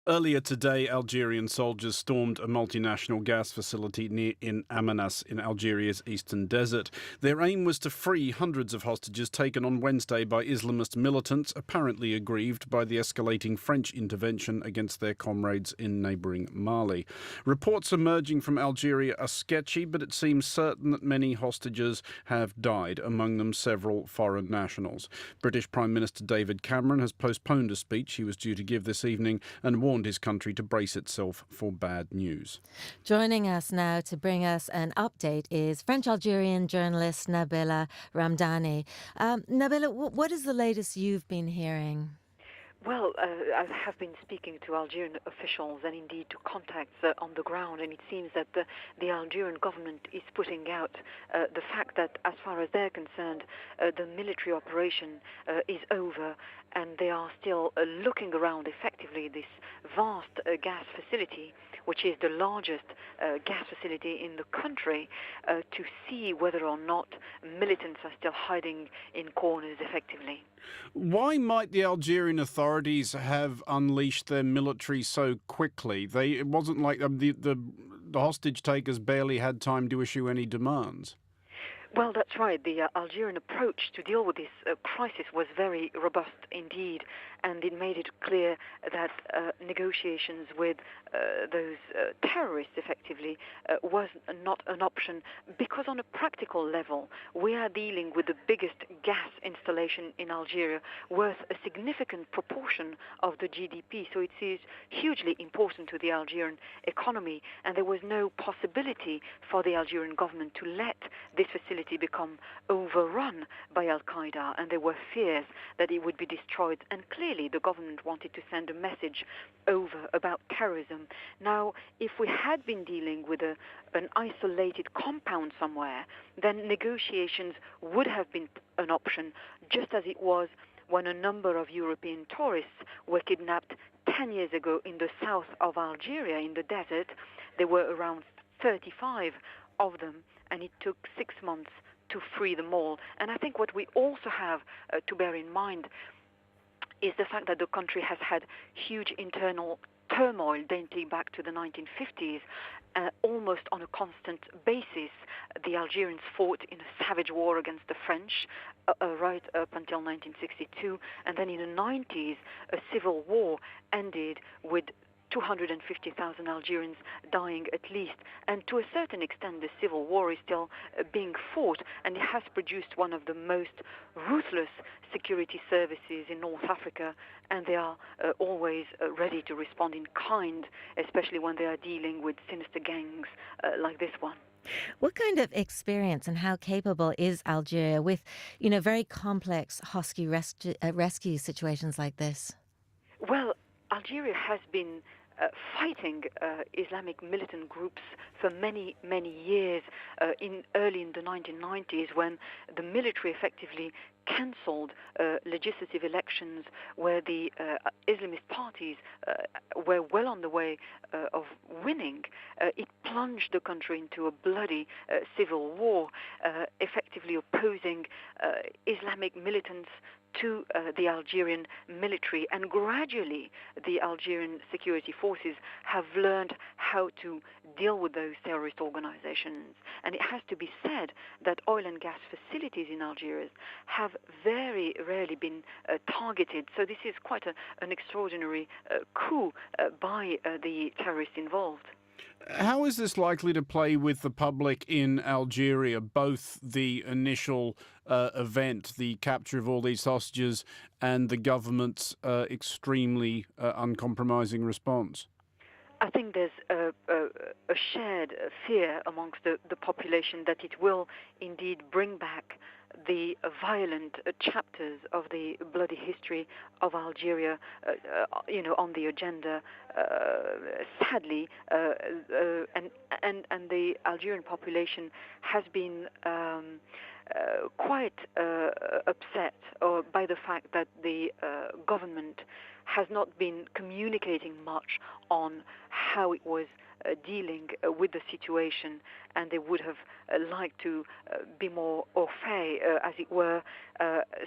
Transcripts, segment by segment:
Earlier today, Algerian soldiers stormed a multinational gas facility in Amenas in Algeria's eastern desert. Their aim was to free hundreds of hostages taken on Wednesday by Islamist militants, apparently aggrieved by the escalating French intervention against their comrades in neighbouring Mali. Reports emerging from Algeria are sketchy, but it seems certain that many hostages have died, among them several foreign nationals. British Prime Minister David Cameron has postponed a speech he was due to give this evening and warned his country to brace itself for bad news. Joining us now to bring us an update is French-Algerian journalist Nabila Ramdani. Nabila, what is the latest you've been hearing? Well, I have been speaking to Algerian officials and indeed to contacts on the ground, and it seems that the Algerian government is putting out the fact that, as far as they're concerned, the military operation is over, and they are still looking around effectively this vast gas facility, which is the largest gas facility in the country, to see whether or not militants are still hiding in corners effectively. Why might the Algerian authorities have unleashed their military so quickly? It wasn't like the hostage takers barely had time to issue any demands. Well, that's right. The Algerian approach to deal with this crisis was very robust indeed, and it made it clear that negotiations with those terrorists effectively was not an option, because on a practical level, we are dealing with the biggest gas installation in Algeria, worth a significant proportion of the GDP, so it is hugely important to the Algerian economy, and there was no possibility for the Algerian government to let this facility become overrun by Al-Qaeda, and there were fears that it would be destroyed, and clearly the government wanted to send a message over about terrorism. Now, if we had been dealing with an isolated compound somewhere, then negotiations would have been an option, just as it was when a number of European tourists were kidnapped 10 years ago in the south of Algeria, in the desert. There were around 35 of them, and it took 6 months to free them all. And I think what we also have to bear in mind is the fact that the country has had huge internal turmoil dating back to the 1950s, almost on a constant basis. The Algerians fought in a savage war against the French right up until 1962, and then in the 90s, a civil war ended with 250,000 Algerians dying at least. And to a certain extent, the civil war is still being fought, and it has produced one of the most ruthless security services in North Africa, and they are always ready to respond in kind, especially when they are dealing with sinister gangs like this one. What kind of experience and how capable is Algeria with, very complex rescue situations like this? Well, Algeria has been fighting Islamic militant groups for many, many years, early in the 1990s, when the military effectively cancelled legislative elections where the Islamist parties were well on the way of winning. It plunged the country into a bloody civil war, effectively opposing Islamic militants to the Algerian military, and gradually the Algerian security forces have learned how to deal with those terrorist organizations. And it has to be said that oil and gas facilities in Algeria have very rarely been targeted, so this is quite an extraordinary coup by the terrorists involved. How is this likely to play with the public in Algeria, both the initial event, the capture of all these hostages, and the government's extremely uncompromising response? I think there's a shared fear amongst the population that it will indeed bring back the violent chapters of the bloody history of Algeria, on the agenda. Sadly, and the Algerian population has been quite upset by the fact that the government has not been communicating much on how it was dealing with the situation, and they would have liked to be more au fait, as it were,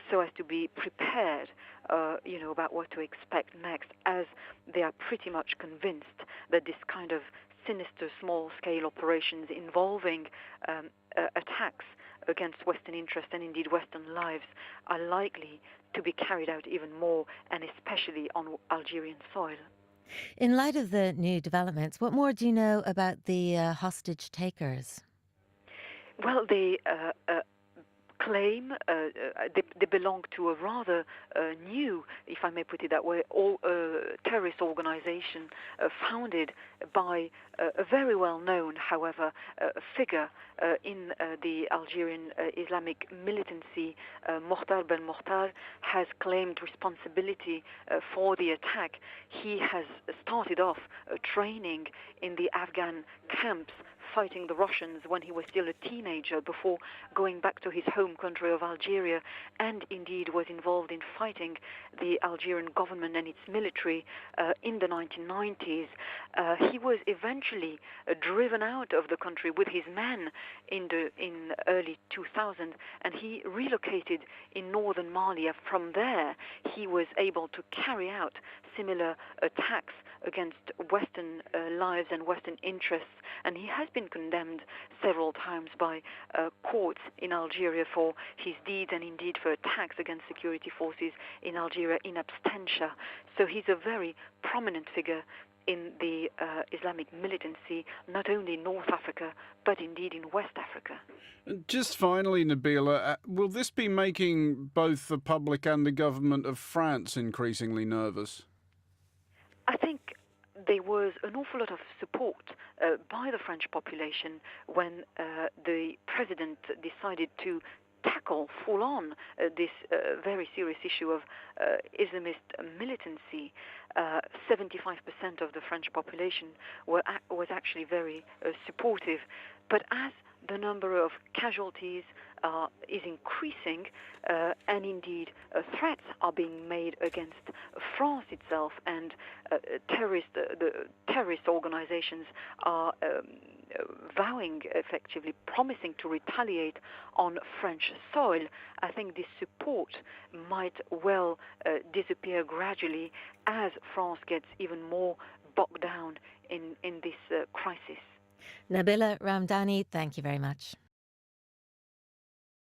so as to be prepared, about what to expect next, as they are pretty much convinced that this kind of sinister small-scale operations involving attacks against Western interests and indeed Western lives are likely to be carried out even more, and especially on Algerian soil. In light of the new developments, what more do you know about the hostage takers? Well, they claim they belong to a rather new, if I may put it that way, terrorist organization founded by a very well-known, however, figure in the Algerian Islamic militancy. Mokhtar Ben Mokhtar has claimed responsibility for the attack. He has started off training in the Afghan camps fighting the Russians when he was still a teenager before going back to his home country of Algeria, and indeed was involved in fighting the Algerian government and its military in the 1990s. He was eventually driven out of the country with his men in early 2000, and he relocated in northern Mali. From there, he was able to carry out similar attacks against Western lives and Western interests, and he has been condemned several times by courts in Algeria for his deeds and indeed for attacks against security forces in Algeria in absentia. So he's a very prominent figure in the Islamic militancy, not only in North Africa, but indeed in West Africa. Just finally, Nabila, will this be making both the public and the government of France increasingly nervous? I think there was an awful lot of support by the French population when the president decided to tackle full-on this very serious issue of Islamist militancy. 75% of the French population was actually very supportive. But as the number of casualties is increasing, and indeed threats are being made against France itself, and the terrorist organizations are vowing, effectively promising to retaliate on French soil, I think this support might well disappear gradually as France gets even more bogged down in this crisis. Nabila Ramdani, thank you very much.